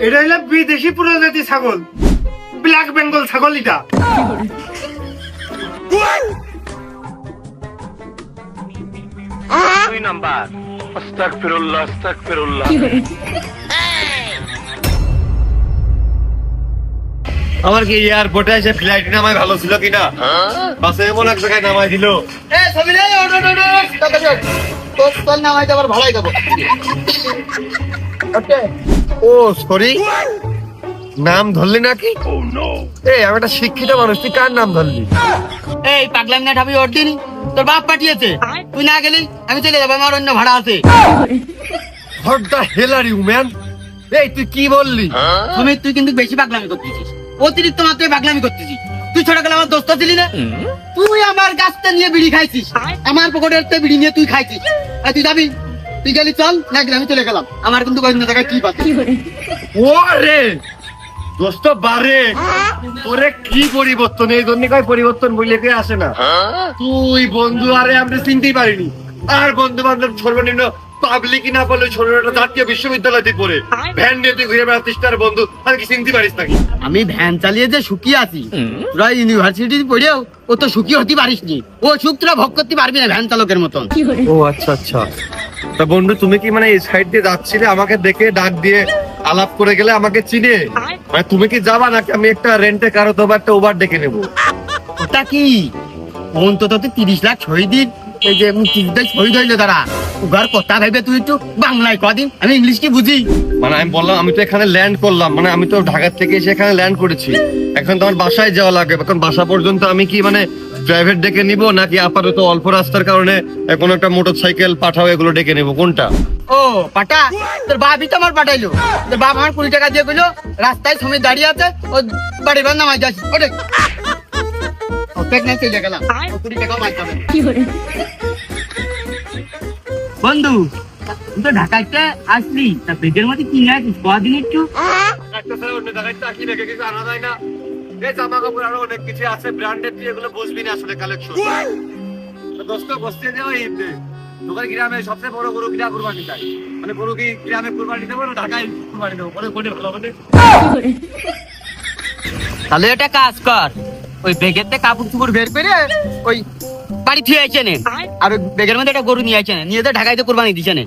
এটা হলো বিদেশি প্রজাতি ছাগল, ব্ল্যাক বেঙ্গল ছাগল এটা। দুই নাম্বার। আস্তাগফিরুল্লাহ আস্তাগফিরুল্লাহ। আমার কি এয়ারপোর্টে এসে ফ্লাইট নামায় ভালো ছিল কিনা, বাসে এমন এক জায়গায় নামাই দিল। ও সরি, নাম ধরলি নাকি? এই আমি একটা শিক্ষিত মানুষ, তুই কার নাম ধরলি? এই পাগলাম না ঠাবি ওর দিনই তোর বাপ পাঠিয়েছে, তুই না গেলি আমি চলে যাবো, আমার অন্য ভাড়া আছে। What the hell are you man? এই তুই কি বললি? তুমি তুই কিন্তু বেশি পাগলামি করতেছিস, অতিরিক্ত মাত্রায় পাগলামি করতেছিস। তুই ছোটকালে আমার দোস্ত ছিলি না? তুই আমার গাছটা নিয়ে বিড়ি খাইছিস, আমার পকেটের বিড়ি নিয়ে তুই খাইছিস। আর তুই যাবি, তুই গেলি চল, না গেলে আমি চলে গেলাম। আমার কিন্তু কোনো জায়গায় কি পাচ্ছি। ও রে দোস্ত বারে, ওরে কি পরিবর্তন! এই জন্য কয় পরিবর্তন বললে কে আসে না। তুই বন্ধু, আরে আমরা চিনতেই পারিনি। আর বন্ধু বান্ধব সর্বনিম্ন পাবলিক না বলে ছোট একটা জাতীয় বিশ্ববিদ্যালয়তে পড়ে ভ্যান নিয়ে তুই ঘুরে বেড়াতিস, তার বন্ধু আর কি চিনতে পারিস নাকি? আমি ভ্যান চালিয়ে যে সুখী আছি, তোরা ইউনিভার্সিটি পড়েও ও তো সুখী হতে পারিস নি। ও সুখ তোরা ভোগ করতে পারবি না ভ্যান চালকের মতন। ও আচ্ছা আচ্ছা। তা বন্ধু তুমি কি মানে এই সাইড দিয়ে যাচ্ছিলে, আমাকে দেখে ডাক দিয়ে আলাপ করে গেলে আমাকে চিনে? মানে তুমি কি যাবা নাকি আমি একটা রেন্টে কার অথবা একটা ওভার ডেকে নেবো? ওটা কি অন্তত 30 লাখ শহীদের, এই যে মুক্তিযুদ্ধে শহীদ হইলো তারা, উগার কথা ভাইবে তুই একটু বাংলায় কদিন, আমি ইংলিশ কি বুঝি? মানে আমি বললাম আমি তো এখানে ল্যান্ড করলাম, মানে আমি তো ঢাকা থেকে এসে এখানে ল্যান্ড করেছি, এখন তো আমার বাসায় যাওয়া লাগে। এখন বাসা পর্যন্ত আমি কি মানে প্রাইভেট ডেকে নিব নাকি আপাতত অল্প রাস্তার কারণে কোনো একটা মোটরসাইকেল পাঠাও এগুলো ডেকে নেবো, কোনটা? ও পাটা, তোর বাপই তো আমার পাঠাইলো। তোর বাপ আমার 20 টাকা দিয়ে কইলো রাস্তায় সময় দাঁড়িয়ে আছে, ও বাড়ি বাড়ি নামাই যাচ্ছি। ওটা অপেক নাই চলে গেলাম, 20 টাকা মাইতে হবে। বন্ধু তুই তো ঢাকাতে আসলি, তা বেগের মধ্যে কি নিয়ে আসিস কদিন একটু? একটা স্যার অন্য জায়গায় চাকরি রেখে কিছু আনা যায় না? এই জামা কাপড় আরো অনেক কিছু আছে ব্র্যান্ডেড, তুই এগুলো বুঝবি না আসলে কালেকশন। দোস্ত বসতে যাও ঈদে, তোমার গ্রামে সবচেয়ে বড় গরু কিনা কুরবানি চাই, মানে গরু কি গ্রামে কুরবানি দেবো না ঢাকায় কুরবানি দেবো, কোনটা ভালো হবে? তাহলে একটা কাজ কর, ওই বেগের থেকে কাপড় চুপড় বের করে ওই বাড়ি ফিরে আইছে নে, আর ওই বেগের মধ্যে একটা গরু নিয়ে আইছে নে, নিয়ে তো ঢাকাইতে কুরবানি দিছে নে।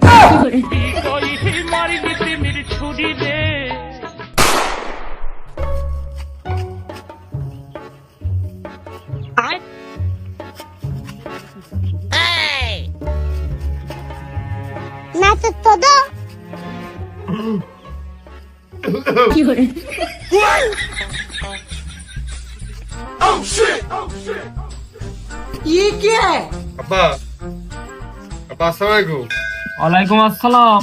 আব্বা, আব্বা আসসালামু আলাইকুম। ওয়ালাইকুম আসসালাম।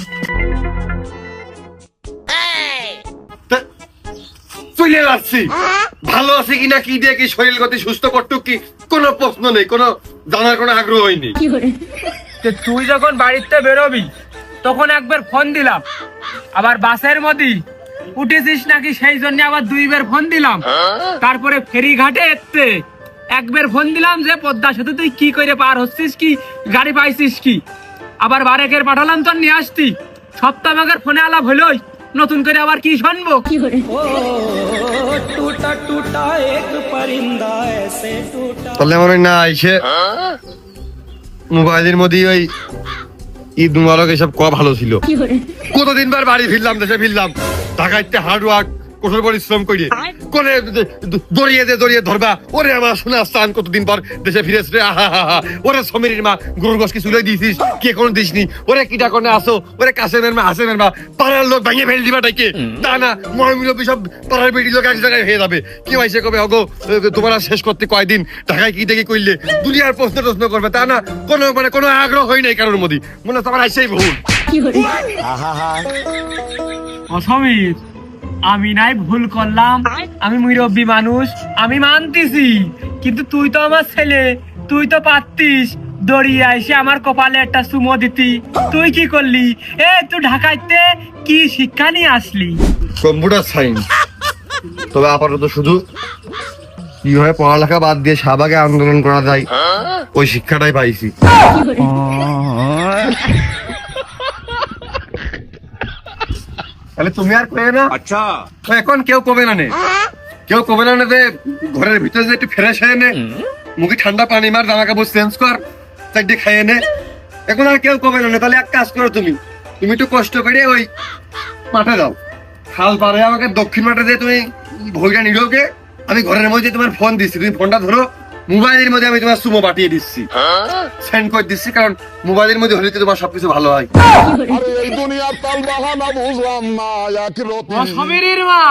চলে যাচ্ছি, ভালো আছে কিনা কি দিয়ে কি শরীর গতি সুস্থ করতুক কি কোনো প্রশ্ন নেই, কোনো জানার কোনো আগ্রহ হয়নি। তুই যখন বাড়িতে বেরোবি তখন একবার ফোন দিলাম, আবার বাসের মধ্যে উঠেছিস নাকি সেই জন্য আবার 2 বার ফোন দিলাম, তারপরে ফেরিঘাটে এসতে একবার ফোন দিলাম যে পদ্মা সেতু তুই কি করে পার হচ্ছিস, কি গাড়ি পাইছিস কি, আবার বারেকের পাঠালাম তোর নিয়ে আসতি। সপ্তাহ আগের ফোনে আলাপ হলোই, নতুন করে আবার কি শুনবো? তাহলে মনে হয় না এসে মোবাইলের মধ্যে ওই ঈদ মুবারক এসব কোয়া ভালো ছিল। কতদিন বার বাড়ি ফিরলাম, দেশে ফিরলাম, ঢাকাইতে হার্ড ওয়ার্ক কঠোর পরিশ্রম করে কোনে দড়িয়ে ধরবা। ওরে আমার শোনা স্থান, কতদিন পর দেশে ফিরেছে। ওরে সমীরের মা গরুর গোশ কি চুলে দিয়েছিস, কে কোনো দিসনি? ওরে কিটা কোনে আসো, ওরে কাশেমের মা হাসেমের মা, পাড়ার লোক ভেঙে ফেল দিবা টাইকে। তা না মহামিলবী সব পাড়ার বেটি লোক এক জায়গায় হয়ে যাবে। কি হয়েছে কবে হগো তোমার শেষ করতে কয়দিন ঢাকায় কি দেখি করলে দুনিয়ার প্রশ্ন করবে, তা না কোনো মানে কোনো আগ্রহ হয় নাই কারোর মধ্যে, মনে হয় তোমার আইসেই ভুল। অসমীর, আমি নাই ভুল করলাম, আমি মুরব্বী মানুষ, আমি মানতেছি, কিন্তু তুই তো আমার ছেলে, তুই তো পারতিস দড়িয়ে এসে আমার কপালে একটা চুমো দিতি। তুই কি করলি? তুই ঢাকাইতে কি শিক্ষা নিয়ে আসলি? Computer science. তবে আপাতত শুধু কিভাবে পড়ালেখা বাদ দিয়ে শাহবাগে আন্দোলন করা যায় ওই শিক্ষাটাই পাইছি। তাহলে তুমি আর কয়ে না আচ্ছা এখন কেউ কবে না নে কেউ কবে না যে ঘরের ভিতরে যে একটু ফ্রেশ হয়ে নে মুখে ঠান্ডা পানি মার জামা কাপড় চেঞ্জ কর চারটে খাইয়ে নে এখন আর কেউ কবে না তাহলে এক কাজ করো তুমি একটু কষ্ট করে ওই মাঠে যাও খাল পারে আমাকে দক্ষিণ মাঠে দিয়ে তুমি ভইটা নিলোকে আমি ঘরের মধ্যে তোমার ফোন দিচ্ছি তুমি ফোনটা ধরো মোবাইলের মধ্যে আমি তোমার সুমো পাঠিয়ে দিচ্ছি সেন্ড করে দিচ্ছি কারণ মোবাইলের মধ্যে হলে তো তোমার সবকিছু ভালো হয় সমীরের মা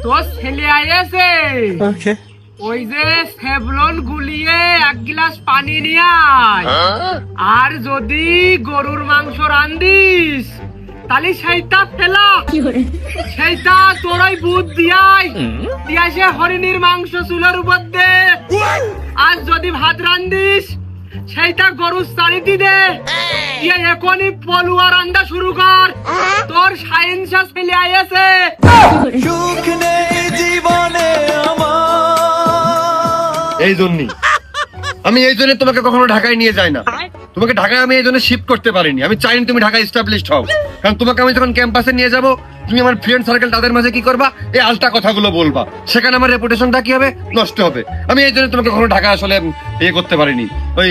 তোর ছেলে আইছে ওই যে সেভলন গুলিয়ে এক গ্লাস পানি নিয়ে আয় আর যদি গরুর মাংস রান্দিস তাহলে সেইটা ফেলা সেইটা তোর ওই বুধ দিয়া সে হরিণীর মাংস চুলার উপর দে আর যদি ভাত রান্দিস সেইটা গরুর চারিটি দে দিয়ে এখনই পলুয়া রান্দা শুরু কর তোর সায়েন্সা ছেলে আইছে এই জন্যই আমি এই জন্য তোমাকে কখনো ঢাকায় নিয়ে যাই না তোমাকে ঢাকায় আমি এই জন্য শিফট করতে পারিনি আমি চাইনি তুমি ঢাকায় এস্টাবলিশড হও কারণ তোমাকে আমি যখন ক্যাম্পাসে নিয়ে যাব তুমি আমার ফ্রেন্ড সার্কেল তাদের মাঝে কি করবা এই আলটা কথাগুলো বলবা সেখানে আমার রেপুটেশনটা কি হবে নষ্ট হবে আমি এই জন্য তোমাকে কখনো ঢাকা আসলে ইয়ে করতে পারিনি ওই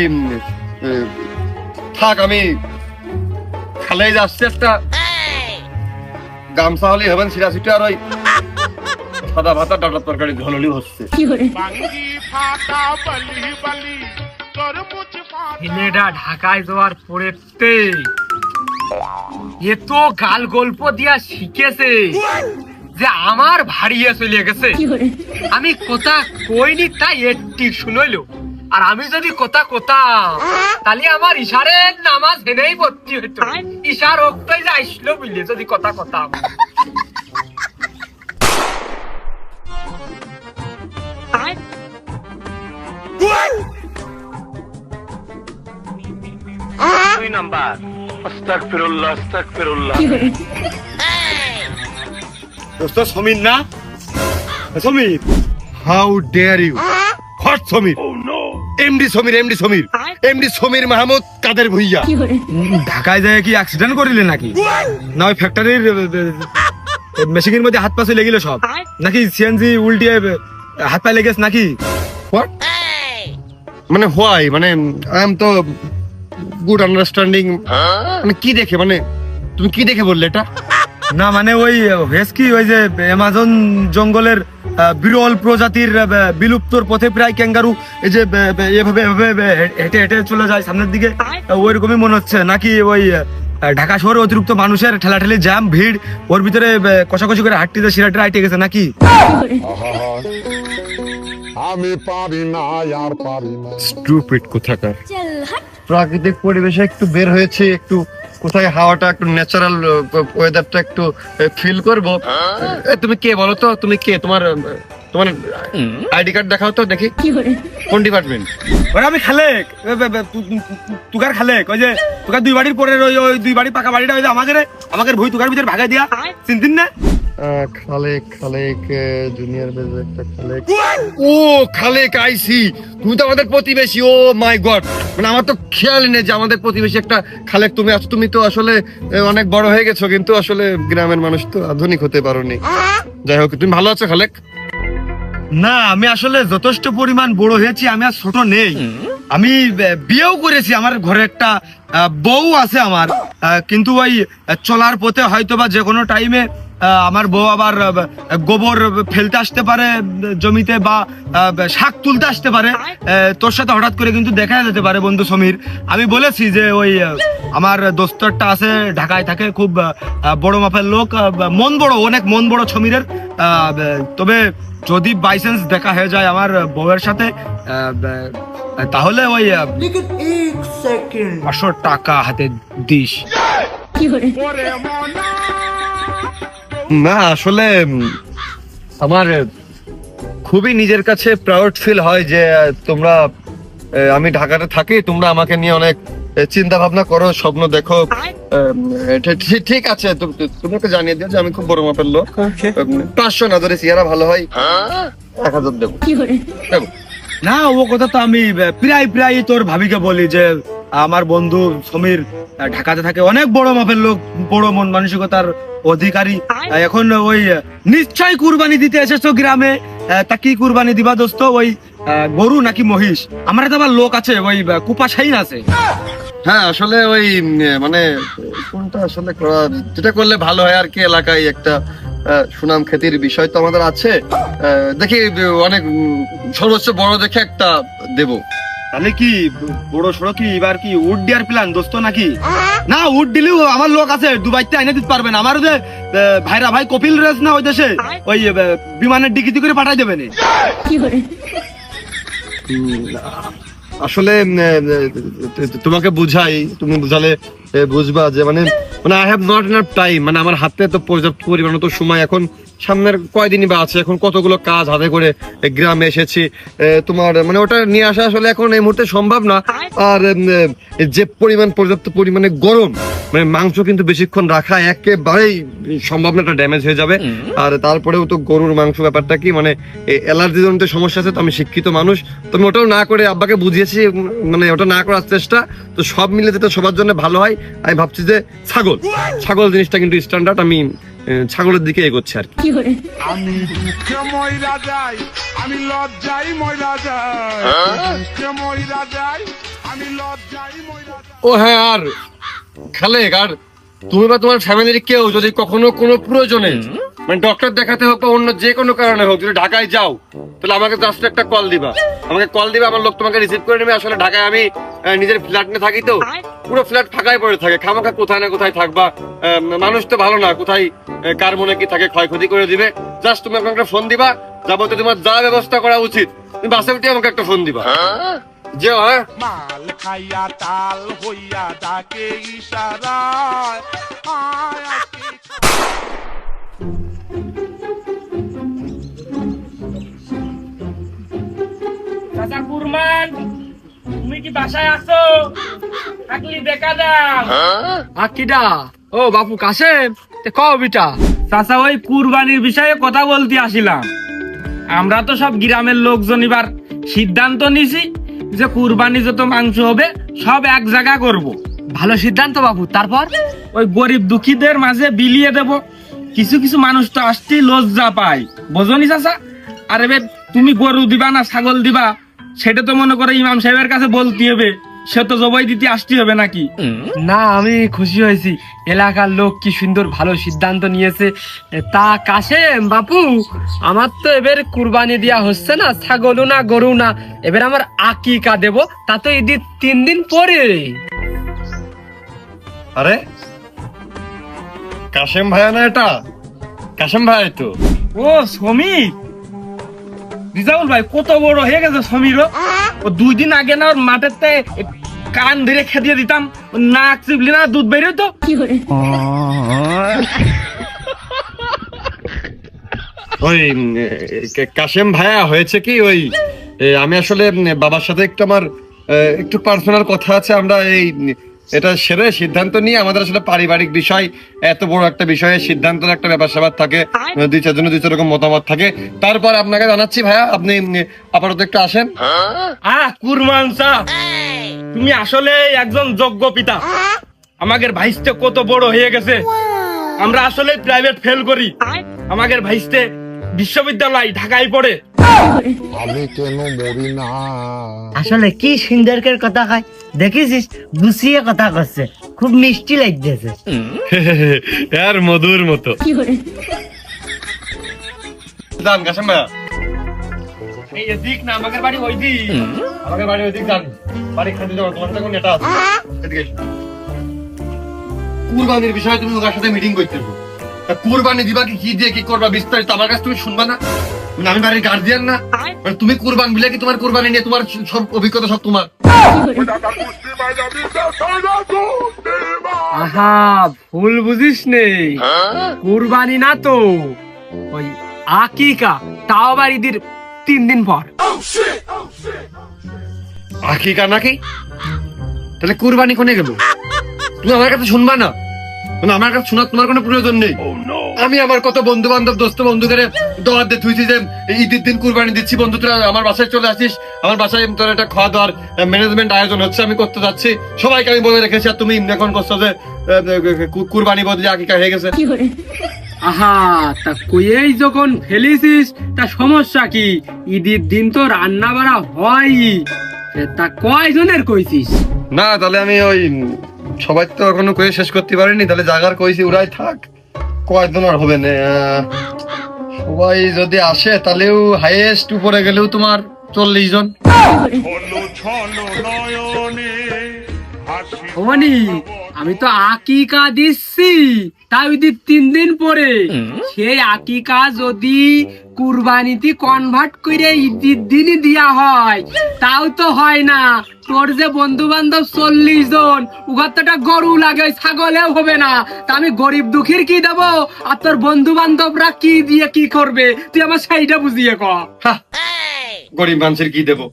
থাক আমি খালে যাচ্ছি একটা গামছা হলেই হবেন সিরাসিটা আর ওই সাদা ভাতা ডাটার তরকারি ঝোললি হচ্ছে ছেলেটা ঢাকায় যাওয়ার পরেতে এত গাল গল্প দিয়া শিখেছে যে আমার ভারিয়ে চলে গেছে আমি কথা কইনি তাই একটি শুনইলো আর আমি যদি কথা তাহলে আমার ইশারের নামাজ হেনেই ভর্তি হইতো ইশার অক্তই যে আসলো বুঝলে যদি কথা দুই নাম্বার আস্তাগফিরুল্লাহ আস্তাগফিরুল্লাহ দোস্ত সমীর না Samir how dare you what Samir MD Samir Mahmud Kader Bhuiyan ঢাকায় যায় কি অ্যাক্সিডেন্ট করিলে নাকি না ওই ফ্যাক্টরির মেশিনের মধ্যে হাত পা চলে গেল সব নাকি সিএনজি উল্টিয়ে হাত পা লেগেছে নাকি হোয়াট মানে হোয়াই মানে আই এম তো গুড আন্ডারস্ট্যান্ডিং মানে কি দেখে মানে তুমি কি দেখে বললে এটা না মানে ওই হয়েছে কি ওই যে অ্যামাজন জঙ্গলের বিরল প্রজাতির বিলুপ্তর পথে প্রায় ক্যাঙ্গারু এই যে এভাবে হেঁটে হেঁটে চলে যায় সামনের দিকে ওইরকমই মনে হচ্ছে নাকি ওই ঢাকা শহরে অতিরিক্ত মানুষের ঠেলাঠেলি জ্যাম ভিড় ওর ভিতরে কষাকষি করে হাঁটতে সিরাটে আইটে গেছে নাকি আমি পারি না আর পারি না স্টুপিড কোথাকার প্রাকৃতিক পরিবেশে একটু বের হয়েছে একটু কোথায় হাওয়াটা একটু ন্যাচারাল ওয়েদারটা একটু ফিল করব তুমি কে বলো তো তুমি কে তোমার আইডি কার্ড দেখাও তো দেখি কোন ডিপার্টমেন্ট ওরা আমি খালেক তুকার খালেক ওই যে তুকার দুই বাড়ির পরে ওই দুই বাড়ি পাকা বাড়িটা ওই যে আমাদের ভুই তুকার ভিতরে ভাগাই দিয়া চিনতিন না খালেক জুনিয়র বেজে একটা খালেক ও খালেক আইসি তুমি তো আমাদের প্রতিবেশী ও মাই গড মানে আমার তো খেয়াল নেই যে আমাদের প্রতিবেশী একটা খালেক তুমি আছো তুমি তো আসলে অনেক বড় হয়ে গেছো কিন্তু আসলে গ্রামের মানুষ তো আধুনিক হতে পারোনি যাই হোক তুমি ভালো আছো খালেক না আমি আসলে যথেষ্ট পরিমাণ বড় হয়েছি আমি আর ছোট নেই আমি বিয়েও করেছি আমার ঘরে একটা বউ আছে আমার কিন্তু ওই চলার পথে হয়তো বা যে কোনো টাইমে আমার বউ আবার গোবর ফেলতে আসতে পারে জমিতে বা শাক তুলতে আসতে পারে তোর সাথে হঠাৎ করে কিন্তু দেখা যেতে পারে বন্ধু সমীর আমি বলেছি যে ওই আমার দোস্তরটা আছে ঢাকায় থাকে খুব বড় মাপের লোক অনেক মন বড় সমীরের তবে যদি বাই চান্স দেখা হয়ে যায় আমার বউয়ের সাথে তাহলে ওই 500 টাকা হাতে দিস না আসলে আমার খুবই নিজের কাছে প্রাউড ফিল হয় যে তোমরা আমি ঢাকাতে থাকি তোমরা আমাকে নিয়ে অনেক চিন্তা ভাবনা করো স্বপ্ন দেখো ঠিক আছে তোমাকে জানিয়ে দিও যে আমি খুব বড় মাপের লোক 500 না ধরে চেহারা ভালো হয় 1000 দেবো না ও কথা তো আমি প্রায় প্রায় তোর ভাবিকে বলি যে আমার বন্ধু সমীর ঢাকাতে থাকে, অনেক বড় মাপের লোক, বড় মন মানসিকতার অধিকারী। এখন ওই নিশ্চয় কুরবানি দিতে এসেছো গ্রামে, তা কি কুরবানি দিবা দোস্ত? ওই গরু নাকি মহিষ? আমার তো আবার লোক আছে, ওই কুপা শাইন আছে। হ্যাঁ আসলে ওই মানে কোনটা আসলে যেটা করলে ভালো হয় আর কি, এলাকায় একটা সুনাম খ্যাতির বিষয় তো আমাদের আছে। দেখি অনেক সর্বোচ্চ বড় দেখে একটা দেবো। তাহলে কি বড় সড়ো কি এবার কি উড দেওয়ার প্ল্যান দোস্ত নাকি? না উড দিলেও আমার লোক আছে, দুবাইতে এনে দিতে পারবেন। আমার যে ভাইরা ভাই কপিল রেস না ওই দেশে, ওই বিমানের ডিকিতে করে পাঠাই দেবেন। আসলে তোমাকে বুঝাই, তুমি বুঝালে বুঝবা যে মানে I have not enough time, মানে আমার হাতে তো পর্যাপ্ত পরিমাণ তো সময় এখন সামনের কয়দিনই বা আছে, এখন কতগুলো কাজ হাতে করে গ্রামে এসেছি। তোমার মানে ওটা নিয়ে আসা আসলে এখন এই মুহূর্তে সম্ভব না। আর যে পর্যাপ্ত পরিমাণে গরম, মানে মাংস কিন্তু বেশিক্ষণ রাখা একেবারেই সম্ভব না, একটা ড্যামেজ হয়ে যাবে। আর তারপরেও তো গরুর মাংস ব্যাপারটা কি মানে অ্যালার্জি জনিত সমস্যা আছে, তো আমি শিক্ষিত মানুষ, তো আমি ওটাও না করে আব্বাকে বুঝিয়েছি, মানে ওটা না করার চেষ্টা। তো সব মিলে যেটা সবার জন্য ভালো হয়, আমি ভাবছি যে ছাগল জিনিসটা কিন্তু স্ট্যান্ডার্ড, আমি ছাগলের দিকে এগোচ্ছি আর কি। আমি দুঃখে ময়রা যাই, আমি লজ্জাই ময়রা যাই, দুঃখে ময়রা যাই, আমি লজ্জাই ময়রা যাই। ও হ্যাঁ, আর খালেক, আর তুমি বা তোমার ফ্যামিলির কেউ যদি কখনো কোনো প্রয়োজনে মানে ডক্টর দেখাতে হোক বা অন্য যে কোনো কারণে হোক, যদি ঢাকায় যাও, তাহলে আমাকে জাস্ট একটা কল দিবা, আমার লোক তোমাকে রিসিভ করে নেবে। আসলে ঢাকায় আমি নিজের ফ্ল্যাট নিয়ে থাকি, তো পুরো ফ্ল্যাট ফাঁকাই পড়ে থাকে, খামাখা কোথায় না কোথায় থাকবা, মানুষ তো ভালো না, কোথায় কার মনে কি থাকে ক্ষয়ক্ষতি করে দিবে। জাস্ট তুমি আমাকে একটা ফোন দিবা, যাবতীয় তোমার যা ব্যবস্থা করা উচিত তুমি বাসে উঠে আমাকে একটা ফোন দিবা। যে হ্যাঁ, মাল খাইয়া তাল হইয়া ডাকে ইশারায়, আয় আজকে চাচা কুরমান, তুমি কি বাসায় আছো? থাকলি দেখা দাও। আকিডা ও বাপু কাশেম, তে কও বিটা। চাচা ওই কুরবানির বিষয়ে কথা বলতে আসিলাম। আমরা তো সব গ্রামের লোকজন এবার সিদ্ধান্ত নিছি যে কুরবানি যত মাংস হবে সব এক জায়গা করব। ভালো সিদ্ধান্ত বাবু। তারপর ওই গরিব দুঃখীদের মাঝে বিলিয়ে দেব। কিছু কিছু মানুষ তো আসতেই লজ্জা পায়, বোঝনি চাচা? আর এবার তুমি গরু দিবা না ছাগল দিবা, সেটা তো মনে করে ইমাম সাহেবের কাছে বলতে হবে, সে তো জবাই দিতে আসতে হবে নাকি? না, আমি খুশি হয়েছি, এলাকার লোক কি সুন্দর ভালো সিদ্ধান্ত নিয়েছে। তা কাশেম বাপু, আমার তো এবার কুরবানি দেওয়া হচ্ছে না, ছাগলও না গরু না, এবার আমার আকিকা দেব, তা তো ঈদের 3 দিন পরে। আরে কাশেম ভাইয়া না এটা? কাশেম ভাই তো। ও সমীর, রিজাউল ভাই কত বড় হয়ে গেছে সমীরও। ও 2 দিন আগে না ওর মাঠেতে কান ধরে খেদিয়ে দিতাম, নাক চিপলি না দুধ বেরিয়ে তো। ওই কাশেম ভাইয়া হয়েছে কি, ওই আমি আসলে বাবার সাথে একটু আমার একটু পার্সোনাল কথা আছে, আমরা এটা সেরে সিদ্ধান্ত নিয়ে, আমাদের আসলে পারিবারিক বিষয়, এত বড় একটা বিষয়ে সিদ্ধান্তের একটা ব্যাপার স্যাপার থাকে, 2-4 জনের 2-4 রকম মতামত থাকে। তারপর আপনাকে জানাচ্ছি ভাইয়া, আপনি আপাতত একটু আসেন। কুরমান সাহ, তুমি আসলে একজন যোগ্য পিতা। আমাদের ভাইস্তে কত বড় হয়ে গেছে, আমরা আসলে প্রাইভেট ফেল করি। আমাদের ভাইস্তে বিশ্ববিদ্যালয় ঢাকায় পড়ে। আমি কেন মরি না? আসলে কি সুন্দরকের কথা হয়, দেখেছিস গুছিয়ে কথা করছে, খুব মিষ্টি লাগতেছে। আর মধুর মতো। যান কাশেম ভাইয়া, এই এদিক না, আমাদের বাড়ি ওই দিক। আমাকে বাড়ি ওইদিক যান, বাড়ি খাতে যাবো, তোমার সাথে কোন এটা আছে? এদিকে এসো। কুরবানির বিষয়ে তুমি ওর সাথে মিটিং করতে হবে। তা কুরবানি দিবা কি দিয়ে কি করবা বিস্তারিত আমার কাছে তুমি শুনবা না? মানে আমি বাড়ির গার্জিয়ান না? মানে তুমি কুরবান বিলে কি তোমার কুরবানি নিয়ে তোমার সব অভিজ্ঞতা সব তোমার? আহা, ভুল বুঝিস নেই, কুরবানি না তো, ওই আকিকা, তাও আবার ঈদের 3 দিন পর। আকিকা নাকি? তাহলে কুরবানি কোনে গেল? তুমি আমার কাছে শুনবা না? মানে আমার কাছে শোনার তোমার কোনো প্রয়োজন নেই। আমি আমার কত বন্ধু বান্ধব দোস্ত বন্ধুদের দাওয়াত দিয়ে থুইছি যে ঈদের দিন কুরবানি দিচ্ছি, বন্ধু তোরা আমার বাসায় চলে আসিস, আমার বাসায় তোর একটা খাওয়া দাওয়ার ম্যানেজমেন্ট আয়োজন হচ্ছে, আমি করতে যাচ্ছি, সবাইকে আমি বলে রেখেছি। আর তুমি এখন করছো যে কুরবানি বদলে আকিকা হয়ে গেছে। আহা, তা কইয়েই যখন ফেলিছিস তা সমস্যা কি? ঈদের দিন তো রান্না বাড়া হয়, তা কয়জনের কইছিস? না তাহলে আমি ওই সবাই তো এখনো কয়ে শেষ করতে পারিনি, তাহলে জাগার কইছি ওরাই থাক, কয়েকজন আর হবে না। সবাই যদি আসে তাহলেও হাইয়েস্ট উপরে গেলেও তোমার 40 জন। হলো ছলো নয়নে হাসি ওমানি, আমি তো আকিকা দিচ্ছি, তাই ঈদের 3 দিন পরে। সেই আকিকা যদি কুরবানিতে কনভার্ট করে ঈদের দিনই দিয়া হয়, তাও তো হয় না। তোর যে বন্ধু বান্ধব 40 জন, উগাত্তটা গরু লাগে, ওই ছাগলেও হবে না। তা আমি গরিব দুঃখীর কি দেবো, আর তোর বন্ধু বান্ধবরা কি দিয়ে কি করবে, তুই আমার সেইটা বুঝিয়ে ক। হা, গরিব মানুষের কি দেবো?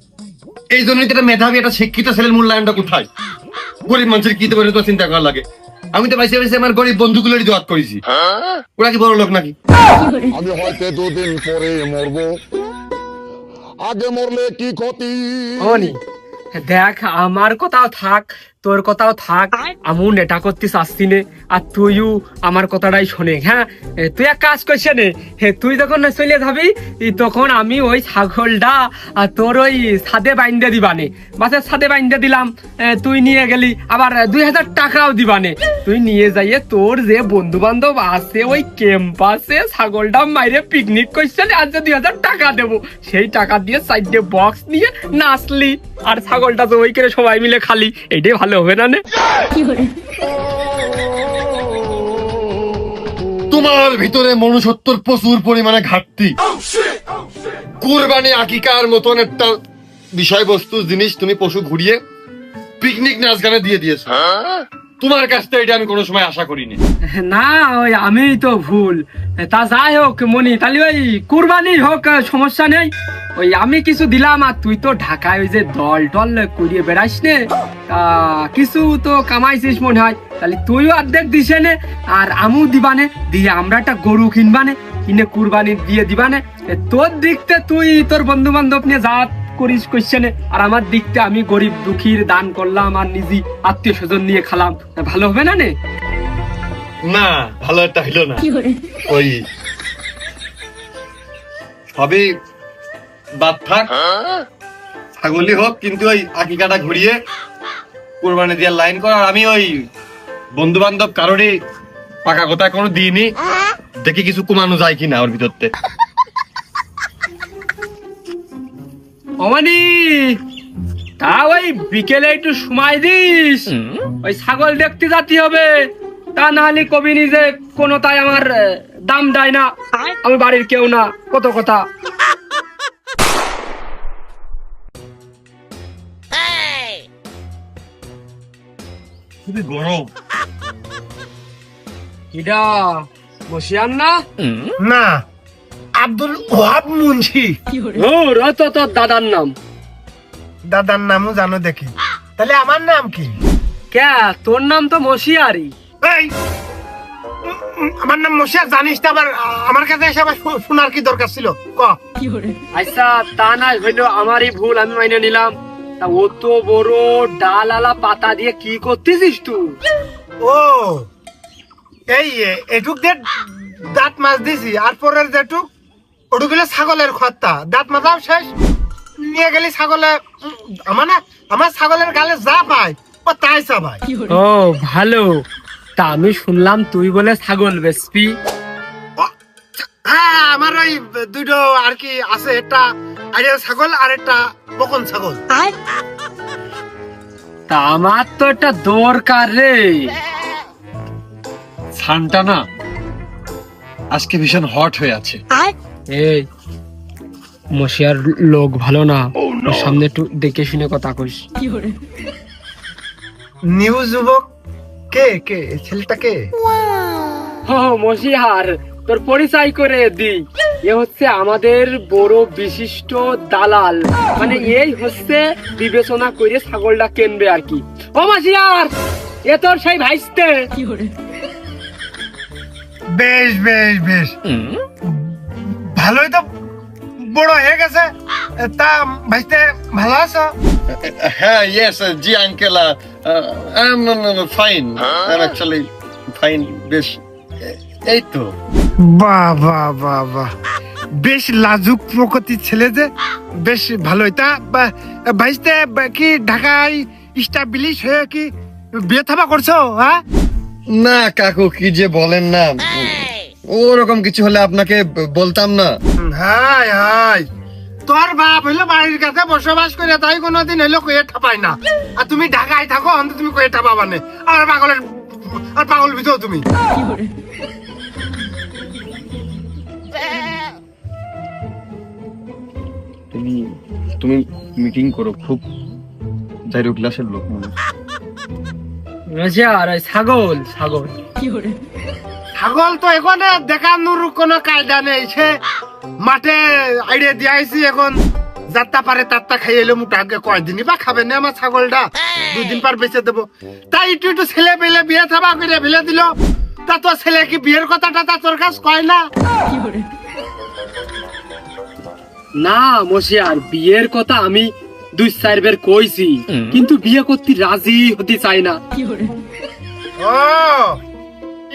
এই জন্যই তো একটা মেধাবী একটা শিক্ষিত ছেলের মূল্যায়নটা কোথায়? গরিব মানুষের কি দেবো তো চিন্তা করা লাগে। আমি তো পাইছি পাইছি আমার গরিব বন্ধুগুলোরই দোয়াত করেছি, ওরা কি বড় লোক নাকি? আমি হয়তো 2 দিন পরে মরবো, আগে মরলে কি ক্ষতি? ওমানি, দেখ, আমার কথাও থাক, তোর কথাও থাক, আমিও নেটা করতে চাচ্ছি নে, আর তুইও আমার কথাটাই শোনে। হ্যাঁ, তুই এক কাজ করছে নে, তুই যখন চলে যাবি তখন আমি ওই ছাগলটা আর তোর ওই ছাদে বাইন্দে দিবানে, বাসের ছাদে বাইন্দে দিলাম, তুই নিয়ে গেলি, আবার 2000 টাকাও দিবানে। তুই নিয়ে যাইয়ে তোর যে বন্ধু বান্ধব আছে ওই ক্যাম্পাসে ছাগলটা মাইরে পিকনিক করছে, আর যে 2000 টাকা দেবো, সেই টাকা দিয়ে 4টে বক্স নিয়ে নাচলি, আর ছাগলটা তো ওই করে সবাই মিলে খালি। এটাই ভালো হবে না? তোমার ভিতরে মনুষ্যত্বর প্রচুর পরিমাণে ঘাটতি। কুরবানি আকিকার মতন একটা বিষয়বস্তু জিনিস তুমি পশু ঘুরিয়ে পিকনিক নাচ গানে দিয়ে দিয়েছো। তোমার কাছ থেকে এটা আমি কোনো সময় আশা করিনি। না, ওই আমি তো ভুল। তা যাই হোক মনি, তাহলে ওই কুরবানি হোক, সমস্যা নেই। ওই আমি কিছু দিলাম, আর তুই তো ঢাকায় ওই যে দল টল করিয়ে বেড়াইস নে, কিছু তো কামাইছিস মনে হয়, তাহলে তুইও অর্ধেক দিস নে, আর আমিও দিবানে, দিয়ে আমরা একটা গরু কিনবানে, কিনে কুরবানি দিয়ে দিবানে। তোর দিকতে তুই তোর বন্ধু বান্ধব নিয়ে যা করিস কোশ্চেনে, আর আমার দিকতে আমি গরিব দুঃখীর দান করলাম, আর নিজে আত্মীয় স্বজন নিয়ে খালাম। ভালো হবে না? না, ভালো একটা হইলো না। ওই সবই বাদ থাক, ছাগলই হোক, কিন্তু ওই আকিকাটা ঘুরিয়ে কোরবানি দিয়ে লাইন কর। আর আমি ওই বন্ধু বান্ধব কারোরই পাকা কথা কোনো দিইনি, দেখি কিছু কমানো যায় কিনা ওর ভিতরতে। ওমানি, তা ওই বিকেলে একটু সময় দিস, ওই ছাগল দেখতে যেতে হবে, তা না হলে কবি নিজে কোনো তাই আমার দাম দেয় না, আমি বাড়ির কেউ না, কত কথা। খুবই গরম। কিডা বসিয়ান না? না, আব্দুল ওয়াহাব মুন্সি। ও রত তোর দাদার নাম। দাদার নামও জানো দেখি, তাহলে আমার নাম কি? কে, তোর নাম তো মশিয়ারি। এই, আমার নাম মশিয়ার জানিস তো, আবার আমার কাছে এসে আবার শোনার কি দরকার ছিল? ক। আচ্ছা, তা না হইলো আমারই ভুল, আমি মাইনে নিলাম। তা অত বড় ডাল আলা পাতা দিয়ে কি করতেছিস তুই? ও, এই এটুক দিয়ে দাঁত মাছ দিছি, আর পরের যেটুক ওটুক হলো ছাগলের খত্তা, দাঁত মাজাও শেষ, নিয়ে গেলি ছাগলে। আমার ছাগলের গালে যা পায় ও তাই চাবাই। ও ভালো, তা আমি শুনলাম তুই বলে ছাগল বেচবি। হ্যাঁ, আমার ওই দুটো আর কি আছে, একটা আইডিয়া ছাগল আর একটা বকন ছাগল। তা আমার তো এটা দরকার রে। ছানটা না আজকে ভীষণ হট হয়ে আছে। এই মশিয়ার লোক ভালো না, ওর সামনে একটু দেখে শুনে কথা কইস। নিউ যুবক কে কে ছেলেটা কে? ও মশিয়ার, তোর পরিচয় করে দি, এ হচ্ছে আমাদের বড় বিশিষ্ট দালাল, মানে এই হচ্ছে বিবেচনা করে ছাগলটা কিনবে আর কি। ও মশিয়ার, এ তোর সেই ভাইস্তে। বেশ বেশ বেশ ভালোই তো বড় হয়ে গেছে। তা ভাইতে ভালো আছো? হ্যাঁ, yes G uncle, I am fine, I am actually fine. বেশ এই তো। বাহ বাহ বাহ বাহ, বেশ লাজুক প্রকৃতির ছেলে যে, বেশ ভালোই। তা ভাইতে কি ঢাকায় স্টাবলিশ হয়ে কি বিয়ে থাবা করছো? হ্যাঁ না কাকু, কি যে বলেন না, ওরকম কিছু হলে আপনাকে বলতাম না। হাই হাই, তোর বাপ হইলো বাড়ির কাছে বসবাস করে তাই কোনোদিন হইলো কয়ে ঠাপাই না, আর তুমি ঢাকায় থাকো অন্ত তুমি কয়ে ঠাপাবা না। আর পাগল বিছো তুমি। তুমি মিটিং করো, খুব জাইরো ক্লাসের লোক মানুষ। আর ওই ছাগল ছাগল ছাগল তো এখানে দেখানোর কোনো কায়দা নেই, সে মাঠে আইডিয়া দিয়েছি, এখন যাত্রা পারে তাত্তা খাই এলো মোটা আগে কয়দিনই বা খাবে না আমার ছাগলটা, 2 দিন পর বেঁচে দেবো। তাই একটু একটু ছেলে পেলে বিয়ে থাবা করে ফেলে দিল। তা তোর ছেলে কি বিয়ের কথাটা তা তোর কাছে কয় না? না মশিয়ার, বিয়ের কথা আমি 2-4 বার কইছি, কিন্তু বিয়ে করতে রাজি হতে চাই না। ও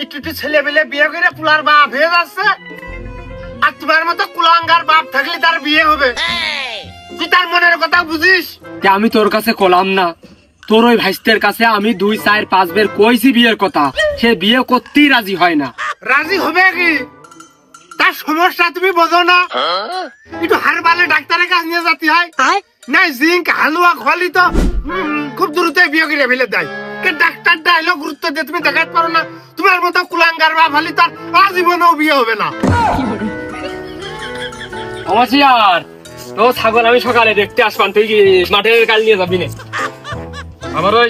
একটু একটু ছেলে পেলে বিয়ে করে পুলার বাপ হয়ে যাচ্ছে, আর তোমার মতো কুলাঙ্গার বাপ থাকলে তার বিয়ে হবে? তুই তার মনের কথা বুঝিস? যে আমি তোর কাছে কলাম না, তোর ওই ভাইস্তের কাছে আমি 2-4-5 বার কইছি বিয়ের কথা, সে বিয়ে করতেই রাজি হয় না। রাজি হবে কি? তার সমস্যা তুমি বোঝো না? একটু হারবালে ডাক্তারের কাছে নিয়ে যেতে হয়, না জিঙ্ক হালুয়া খোয়ালি তো খুব দ্রুত বিয়ে করে ফেলে দেয়। ডাক্তারটা এলো গুরুত্ব দিয়ে তুমি দেখাতে পারো না? তোমার মতো কুলাঙ্গার বাপ হলে তার আজীবনেও বিয়ে হবে না। মশিয়ার, ও ছাগল আমি সকালে দেখতে আসবান, তুই কি মাঠের কাল নিয়ে যাবি না? আমার ওই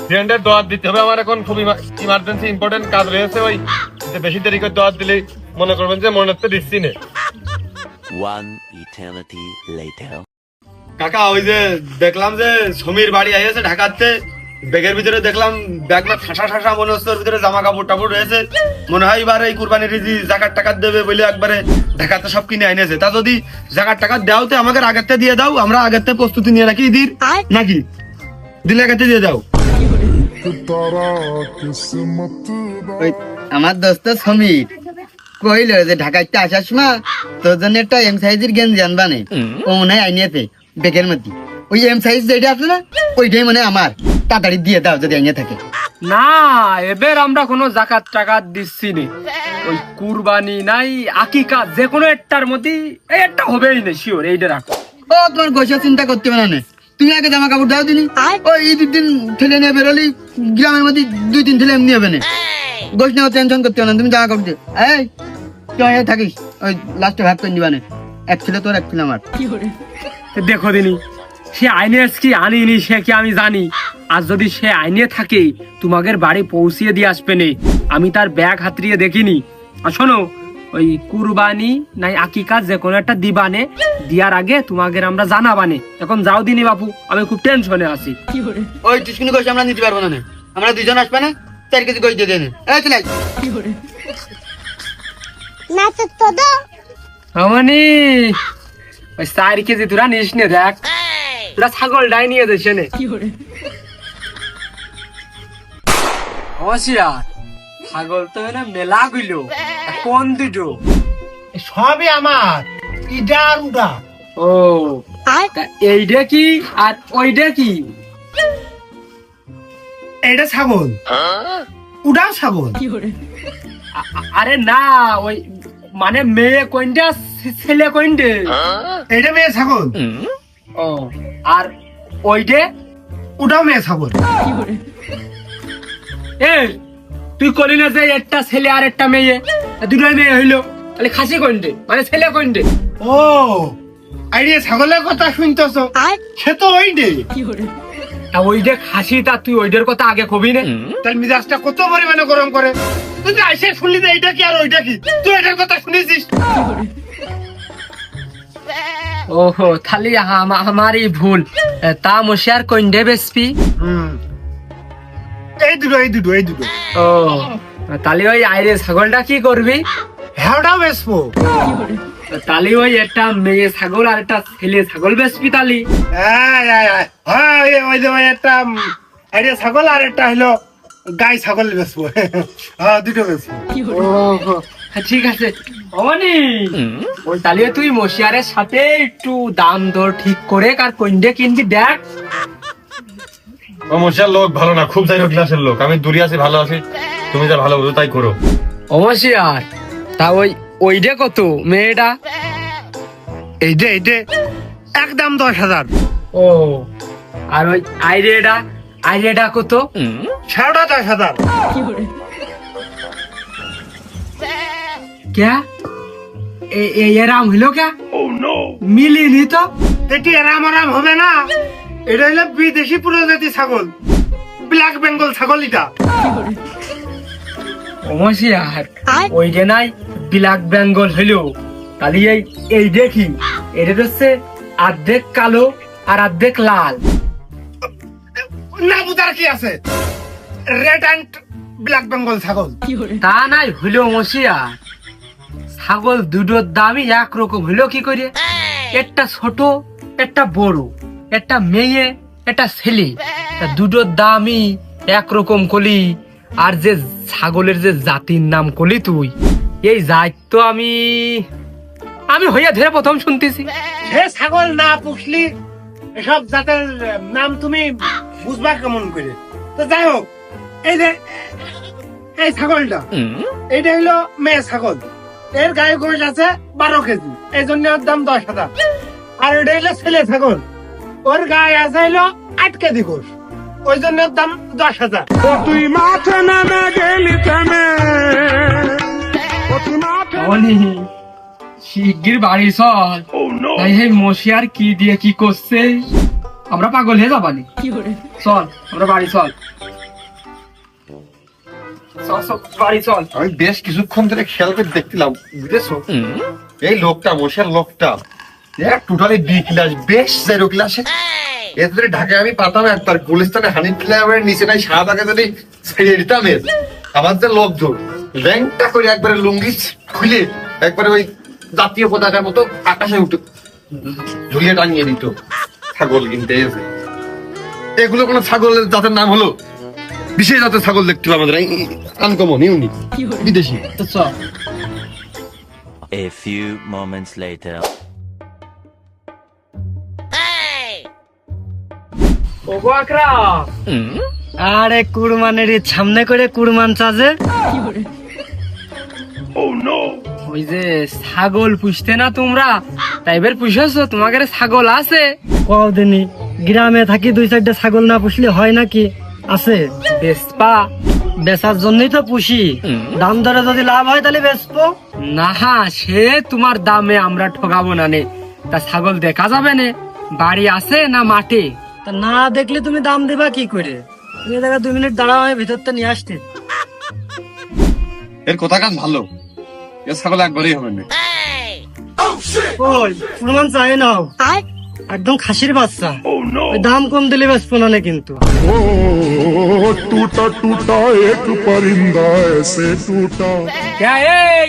ফ্রেন্ডের দোয়াত দিতে হবে, আমার এখন খুব ইমার্জেন্সি ইম্পর্টেন্ট কাজ রয়েছে। ওই বেশি দেরি করে দোয়াত দিলে মনে করবেন যে মনে হচ্ছে দিচ্ছি না। One eternity later. কাকা ওই যে দেখলাম যে সমীর বাড়ি আইছে ঢাকাতে, ব্যাগের ভিতরে দেখলাম ব্যাগ না ঠাসা ঠাসা মনে হচ্ছে, ওর ভিতরে জামা কাপড় টাপড় রয়েছে, মনে হয় এবার এই কুরবানির জাকাত টাকা দেবে বলে একবারে ঢাকাতে সব কিনে আইনেছে। তা যদি জাকাত টাকা দাওতে আমাকে আগেরতে দিয়ে দাও, আমরা আগেরতে প্রস্তুতি নিয়ে রাখি ঈদের, নাকি দিলে আগেতে দিয়ে দাও। আমার দোস্ত সমীর কইল যে ঢাকাইতে আসার সময় তোর জন্য একটা এম সাইজের গেঞ্জি আনবানে, ও মনে হয় আইনিয়েছে বেকের মধ্যে। ওই এম সাইজ যেটা আছে না, ওইটাই মনে হয় আমার, তাড়াতাড়ি দিয়ে দাও যদি আইনিয়ে থাকে। না, এবার আমরা কোনো জাকাত টাকাত দিচ্ছি না। ওই কুরবানি নাই আকিকা যে কোনো একটার মধ্যে এই একটা হবেই না, শিওর, এইটা রাখো। ও তোমার গোসা চিন্তা করতে হবে না, তুমি আগে জামা কাপড় দাও দিনি, ওই ঈদের দিন ঠেলে নিয়ে বেরোলি গ্রামের মধ্যে 2-3 ঠেলে এমনি হবে না। গোস নেওয়া টেনশন করতে হবে না, তুমি জামা কাপড় দিও। এই তুই থাকিস, ওই লাস্টে ভাগ করে নিবানে, এক ছিল তোর এক ছিল আমার। দেখো দিনি সে আইনে কি আনিনি সে কি আমি জানি, আর যদি সে আইনে থাকে তোমাদের বাড়ি পৌঁছিয়ে দিয়ে আসবে নে, আমি তার ব্যাগ হাতড়িয়ে দেখিনি। আর শোনো, ওই কুরবানি নাই আকিকা যে কোনো একটা দিবানে, দিয়ার আগে তোমাদের আমরা জানাবানে। এখন যাও দিনি বাপু, আমি খুব টেনশনে আছি। ওই টিসকুনি গোস আমরা নিতে পারবো না, আমরা 2 জন আসবে না, 4 কেজি গোস দিয়ে দেন। এই চলে আমানি ওই 4 কেজি তোরা নিস নে, দেখ তোরা ছাগল ডাই নিয়ে যাস নে। ছাগল তো না মেলা গুলো, কোন দুটো? সবই আমার, ইডা আর উডা। ও তা এইটা কি আর ওইটা কি? এটা ছাগল, উডাও ছাগল। আরে না, ওই মানে মেয়ে কোনটা ছেলে কোনটে? এটা মেয়ে ছাগল। ও আর ওইটা উডাও মেয়ে ছাগল। এ তুই করি না যে একটা ছেলে আর একটা মেয়ে, দুটোই মেয়ে হইলো, তাহলে খাসি কোনটে মানে ছেলে কোনটে? ও আইডিয়া ছাগলের কথা শুনতেছ, সে তো ওই ডে। ওইটা খাসি, তা তুই ওইটার কথা আগে কবি না? তার মিজাজটা কত পরিমাণে গরম করে। তুই আইসে শুনলি না এইটা কি আর ওইটা কি, তুই এটার কথা শুনেছিস? ওহো, তাহলে আমারই ভুল। তা মশিয়ার কোনটে বেসপি? এই দুটো। ও তাহলে ওই আইরে ছাগলটা কি করবি? হ্যাঁটাও বেসবো। তাহলে ওই একটা মেয়ে ছাগল আর একটা ছেলে ছাগল বেচবি তালি? হ্যাঁ ওই যে ওই একটা আইডিয়া ছাগল আর একটা হলো গাই ছাগল বেসবো। হ্যাঁ দুটো বেসবো। ও ঠিক আছে। অমনি ওই তাহলে তুই মশিয়ারের সাথে একটু দাম দর ঠিক করে কার কোনটা কিনবি দেখ। মশার লোক ভালো না, খুব জাইরো ক্লাসের লোক। আমি দূরে আছি, ভালো আছি, তুমি যা ভালো বুঝো তাই করো। অমশিয়ার তা ওইটা কত মেয়েটা? এইটা একদম 10,000। ও আর ওই আইরেটা কত? 10,500। क्या ये राम হলো क्या? মিলিনি তো। এটি আরাম হবে না, এটা হলো বিদেশি প্রজাতি ছাগল, ব্ল্যাক বেঙ্গল ছাগল এটা। অমশিয়ার ওই যে নাই ব্ল্যাক বেঙ্গল হলো, তাহলে এই দেখি এটা হচ্ছে অর্ধেক কালো আর অর্ধেক লাল। না বুঝার কি আছে, রেড অ্যান্ড ব্ল্যাক বেঙ্গল ছাগল। তা নাই হলো মশিয়ার, ছাগল দুটোর দামই একরকম হলো কি করে? একটা ছোট একটা বড়, একটা মেয়ে একটা ছেলে, তা দুটোর দামই একরকম কলি। আর যে ছাগলের যে জাতির নাম কলি তুই, এই জাত তো আমি হইয়া ধরে প্রথম শুনতেছি। সে ছাগল না পুষলি এসব জাতের নাম তুমি বুঝবা কেমন করে? তো যাই হোক, এই যে এই ছাগলটা, এইটা হলো মেয়ে ছাগল, এর গায়ে গোশ আছে 12 কেজি, এই জন্য ওর দাম 10,000। আর এটা হলো ছেলে ছাগল, ওর গায়ে আছে হলো 8 কেজি গোশ, ওই জন্য ওর দাম 10,000। তুই মাঠে নেমে গেলি থেমে, ও তুই মাঠে অনি শিগগির বাড়ি চল, তাই এই মশিয়ার কি দিয়ে কি করছে আমরা পাগল হয়ে যাবানি। চল আমরা বাড়ি চল, বাড়ি চল। আমি বেশ কিছুক্ষণ ধরে খেয়াল করে দেখছিলাম, বুঝেছো, এই লোকটা মশার লোকটা টোটালি বি ক্লাস, বেশ জাইরো ক্লাসে। এর ধরে ঢাকায় আমি পাতাম একবার, গুলিস্তানে হানি ফ্লাইওভারের নিচে নাই শাহবাগে যদি ছেড়ে দিতাম, আমার যে লোকজন র্যাংটা করে একবারে লুঙ্গি খুলে একবারে ওই জাতীয় পতাকার মতো আকাশে উঠে ঝুলিয়ে টাঙিয়ে দিত। ছাগল কিনতে এসে এগুলো কোনো ছাগলের জাতের নাম হলো? বিশেষ জাতের ছাগল দেখতে হবে আমাদের, আনকমন, ইউনিক, বিদেশি। তো চল। A few moments later. ওগো আকরাম, আরে কুরবানের সামনে করে কুরবান চাজে। ওই যে ছাগল পুষতে না তোমরা, তাই এবার পুষেছো? তোমাদের ছাগল আছে? কদিনই গ্রামে থাকি, 2-4টা ছাগল না পুষলে হয় নাকি? আছে, বেচপা? বেচার জন্যই তো পুষি, দাম দরে যদি লাভ হয় তাহলে বেচবো। না সে তোমার দামে আমরা ঠকাবো না নে। তা ছাগল দেখা যাবে না? বাড়ি আছে না মাঠে? তা না দেখলে তুমি দাম দিবা কি করে? তুমি দেখা 2 মিনিট দাঁড়াও, ভিতরটা নিয়ে আসতে। এর কথা কাজ ভালো, এর ছাগল একবারই হবে না। ওই কুরবান চাই নাও, একদম খাসির বাচ্চা, ওই দাম কম দিলে বেচবো না কিন্তু। ओ टूटा टूटा एक परिंदा ऐसे टूटा। কে এই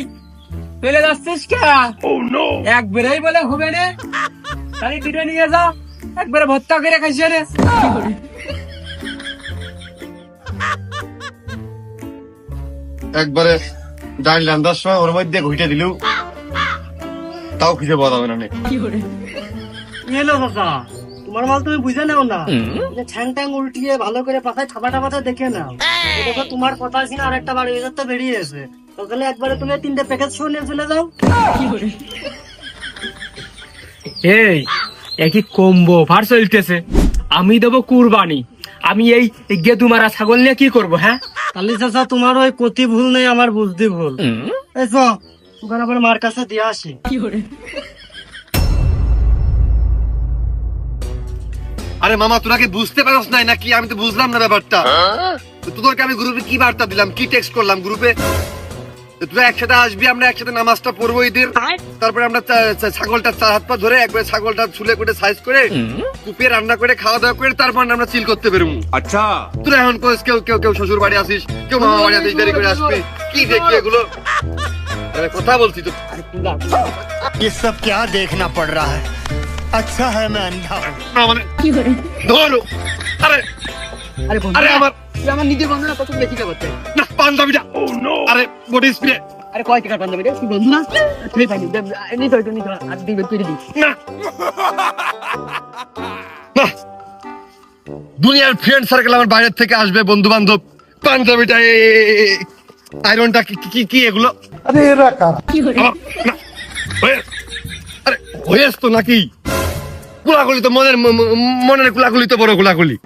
চলে যাচ্ছিস কে? একবারেই বলে হবে না, তাহলে দুটো নিয়ে যা, একবারে ভর্তা করে খাইছে রে। একবারে ডাইল রান্দার সময় ওর মধ্যে ঘুইটে দিলেও তাও খুঁজে পাওয়া যাবে না। কি হলো বাবা, তোমার মাল তুমি বুঝে নাও না, যে ঠ্যাং ট্যাং উল্টিয়ে ভালো করে পাতায় থাপাটা পাতা দেখে নাও। দেখো তোমার কথা আছে না, আরেকটা বাড়ি ভেতর তো বেরিয়ে এসে, সকালে একবারে তুমি 3টে প্যাকেজ শুনে নিয়ে চলে যাও। এই একই কম্বো অফার চলতেছে, আমি দেবো কুরবানি, আমি এই গেদু মারা ছাগল নিয়ে কি করবো? হ্যাঁ তাহলে চাচা তোমার ওই কতি ভুল নেই, আমার বুদ্ধি ভুল। এই তো ওখানে আবার মার কাছে দিয়ে আসি। আরে মামা, তোরা কি বুঝতে পারছ নাই নাকি? আমি তো বুঝলাম না ব্যাপারটা। তোদেরকে আমি গ্রুপে কি বার্তা দিলাম, কি টেক্সট করলাম গ্রুপে? তোরা একসাথে আসবি, আমরা একসাথে নামাজটা পড়বো ঈদের, তারপরে আমরা ছাগলটা 4 হাত পা ধরে একবার ছাগলটা ছুলে করে সাইজ করে কুপিয়ে রান্না করে খাওয়া দাওয়া করে তারপর আমরা চিল করতে বেরোবো। আচ্ছা তোরা এখন কইস কেউ শ্বশুর বাড়ি আসিস, কেউ মামা বাড়ি আসিস, দেরি করে আসবি, কি দেখবি এগুলো? আরে কথা বলছি তো। ये सब क्या देखना पड़ रहा है? अच्छा है मैं अंधा हूँ। না মানে ধরো, আরে আরে বন্ধু, আরে আমার তুই আমার নিজের বন্ধু না, কত বেশি করতে? না পাঞ্জাবিটা, আরে বডি স্প্রে আরে কয় টাকার পাঞ্জাবি রে? তুই বন্ধু না? তুই পাইনি, নিতে হয়, নিতে হয়, আর দিবে তুই দিবি। না না, দুনিয়ার ফ্রেন্ড সার্কেল আমার বাইরের থেকে আসবে, বন্ধু বান্ধব, পাঞ্জাবিটা আয়রনটা কি এগুলো? আরে এরা না আরে হয়েছ তো নাকি? কুলাকুলি তো মনের কুলাকুলি তো বড় কুলাকুলি।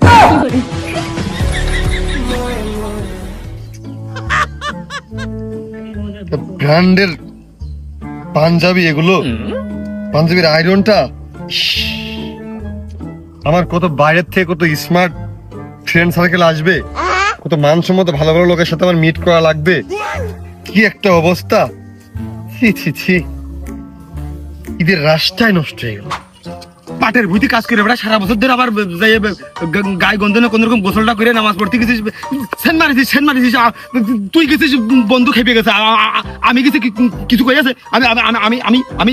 ব্র্যান্ডের পাঞ্জাবি এগুলো, পাঞ্জাবির আয়রনটা, আমার কত বাইরের থেকে কত স্মার্ট ফ্রেন্ড সার্কেল আসবে, কত মানসম্মত ভালো ভালো লোকের সাথে আমার মিট করা লাগবে, কি একটা অবস্থা! ছি ছি ছি, ঈদের রাস্তায় নষ্ট হয়ে গেল। পাটের ভুইতে কাজ করে বেড়া সারা বছর ধরে, আবার গায়ে গন্ধ না কোন রকম গোসলটা করে নামাজ পড়তে গেছিস, সেন মারিছিস, তুই গেছিস বন্ধু খেপে গেছে, আমি গেছি কিছু কই আছে? আমি আমি আমি আমি আমি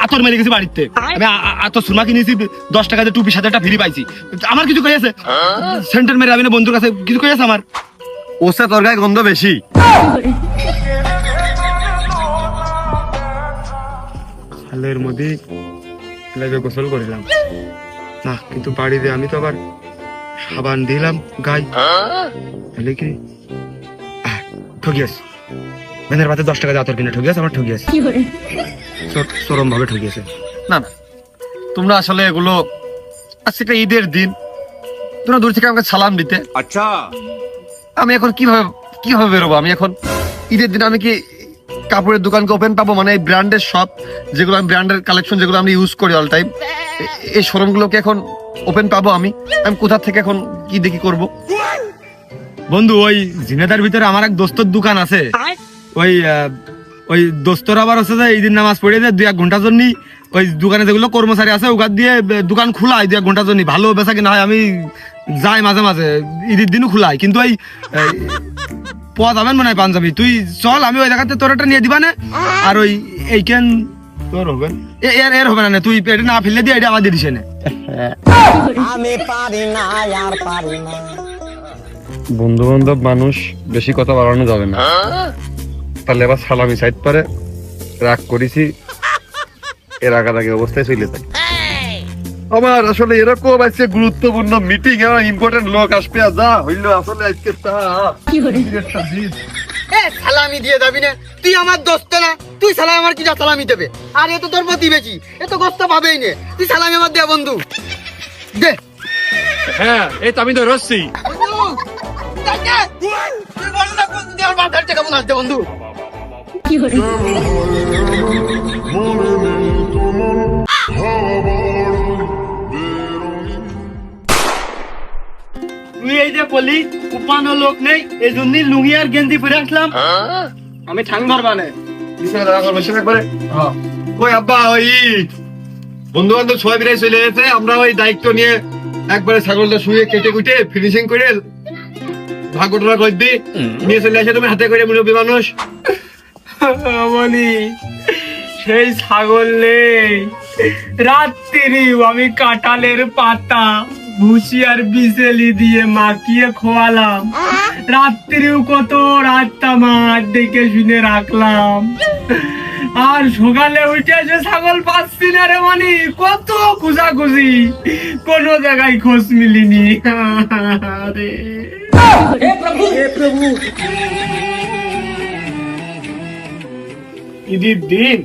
আতর মেরে গেছি বাড়িতে, আমি আতর সুরমা কিনেছি 10 টাকাতে টুপি সাথে একটা ফ্রি পাইছি, আমার কিছু কই আছে? সেন্টার মেরে আমি না বন্ধুর কাছে কিছু কই আছে আমার? ওসে তোর গায়ে গন্ধ বেশি। সালের মধ্যে গোসল করিলাম না, কিন্তু বাড়িতে আমি তো আবার সাবান দিলাম গায়ে, তাহলে কি ঠকিয়াস? বেনের বাতে 10 টাকা দিয়ে আতর কিনে ঠকিয়াস, আমার ঠকিয়াস, চরম ভাবে ঠকিয়েছে। না না, তোমরা আসলে এগুলো, আজকে একটা ঈদের দিন, তোমরা দূর থেকে আমাকে সালাম দিতে। আচ্ছা আমি এখন কিভাবে বেরোবো? আমি এখন ঈদের দিন আমি কি কাপড়ের দোকানকে ওপেন পাবো? মানে এই ব্র্যান্ডের শপ যেগুলো, আমি ব্র্যান্ডের কালেকশন যেগুলো আমি ইউজ করি অল টাইম, এই শোরুমগুলোকে এখন ওপেন পাবো? আমি কোথা থেকে এখন কি দেখি করব? বন্ধু, ওই ঝিনেদার ভিতরে আমার এক দোস্তর দোকান আছে, ওই দোস্তর আবার হচ্ছে যে ঈদের নামাজ পড়ে যায় 2-1 ঘন্টার জন্য, ওই দোকানে যেগুলো কর্মচারী আছে ওখান দিয়ে দোকান খোলায় 2-1 ঘন্টার জন্য, ভালো বেচা কিনা হয়, আমি যাই মাঝে মাঝে, ঈদের দিনও খোলায়, কিন্তু ওই পাওয়া যাবেন মনে হয় পাঞ্জাবি। তুই চল, আমি ওই জায়গাতে তোর একটা নিয়ে দিবা না, আর ওই এইখান তোর হবে এর হবে না, তুই এটা না ফেললে দিয়ে এটা আমার দিয়ে দিস না। বন্ধু বান্ধব মানুষ, বেশি কথা বাড়ানো যাবে না, তাহলে আবার সালামি সাইড পারে রাগ করেছি, এর আগে অবস্থায় চলে থাকে। আমার আসলে এরকম আজকে গুরুত্বপূর্ণ মিটিং, ইম্পর্টেন্ট লোক আসবে, যা হইলো আসলে আজকে সালামি দিয়ে যাবি না? তুই আমার দোস্ত না, তুই সালামি আমার কিটা সালামি দেবে? আর এ তো তোর প্রতিবেশী, এ তো গোস্ত পাবেই না, তুই সালামি আমার দে বন্ধু, দে। হ্যাঁ, এই তো আমি তো রচ্ছি। তুই বল না কোন দিন আমার মাথার টাকা মনে হচ্ছে বন্ধু। তুই এই যে বলি উপানো লোক নেই, এই জন্যই লুঙ্গি আর গেঞ্জি পরে আসলাম, আমি ঠাং ধরবা না। ওই আব্বা, ওই বন্ধু বান্ধব সবাই বেরিয়ে চলে গেছে, আমরা ওই দায়িত্ব নিয়ে একবারে ছাগলটা শুয়ে কেটে কুটে ফিনিশিং করে ভাগটা করে দিই, নিয়ে চলে আসে তুমি হাতে করে মুরব্বী মানুষ। বলি সেই ছাগল নেই, রাত্রিও আমি কাঁঠালের পাতা ভুসি আর বিচেলি দিয়ে মাখিয়ে খোয়ালাম, রাত্রিও কত রাতটা মাঠ দেখে শুনে রাখলাম, আর সকালে উঠে এসে ছাগল পাচ্ছি না রে, মানে কত খুঁজাখুঁজি, কোনো জায়গায় খোঁজ মিলিনি। আরে ঈদের দিন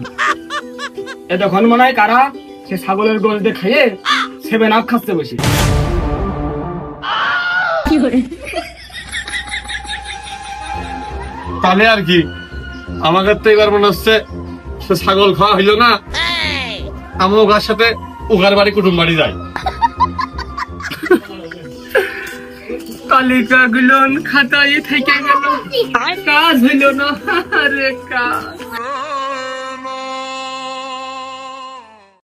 এতক্ষণ মনে হয় কারা সে ছাগলের গোলতে খাইয়ে 7 আপ খাচ্ছে বসে। তাহলে আর কি, আমাকে তো এবার মনে হচ্ছে সে ছাগল খাওয়া হইলো না, আমি ওগার সাথে ওগার বাড়ি কুটুম বাড়ি যাই। তালিকা গুলো খাতায় থেকে গেল, কাজ হইল না রে কাজ।